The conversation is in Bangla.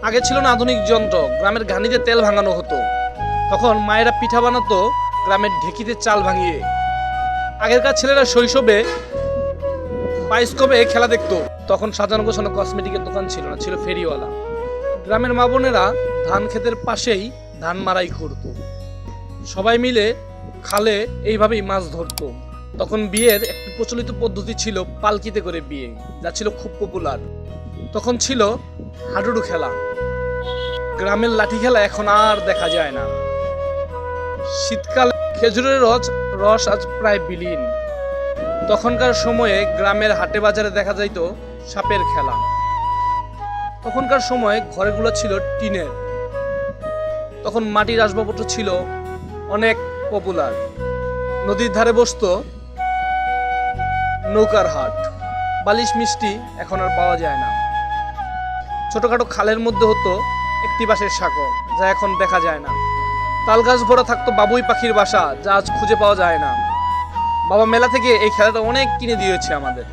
আগে ছিল না আধুনিক যন্ত্র, গ্রামের ঘানিতে তেল ভাঙানো হতো। তখন মায়েরা পিঠা বানাতো গ্রামের ঢেকিতে চাল ভাঙিয়ে। আগেরকার ছেলেরা শৈশবে বায়োস্কোপে খেলা দেখতো। তখন সাজানো গোছানো কসমেটিকের দোকান ছিল না, ছিল ফেরিওয়ালা। গ্রামের মা বোনেরা ধান ক্ষেতের পাশেই ধান মারাই করতো। সবাই মিলে খালে এইভাবেই মাছ ধরতো। তখন বিয়ের একটি প্রচলিত পদ্ধতি ছিল পালকিতে করে বিয়ে, যা ছিল খুব পপুলার। তখন ছিল হাডুডু খেলা। গ্রামের লাঠি খেলা এখন আর দেখা যায় না। শীতকালে খেজুরের রস আজ প্রায় বিলীন। তখনকার সময়ে গ্রামের হাটে বাজারে দেখা যাইত সাপের খেলা। তখনকার সময়ে ঘরগুলো ছিল টিনের। তখন মাটির আসবাবপত্র ছিল অনেক পপুলার। নদীর ধারে বসতো নৌকার হাট। বালিশ মিষ্টি এখন আর পাওয়া যায় না। ছোটখাটো খালের মধ্যে হতো একটি বাঁশের সাঁকো, যা এখন দেখা যায় না। তাল গাছ ভরা থাকতো বাবুই পাখির বাসা, যা আজ খুঁজে পাওয়া যায় না। বাবা মেলা থেকে এই খেলাটা অনেক কিনে দিয়েছে আমাদের।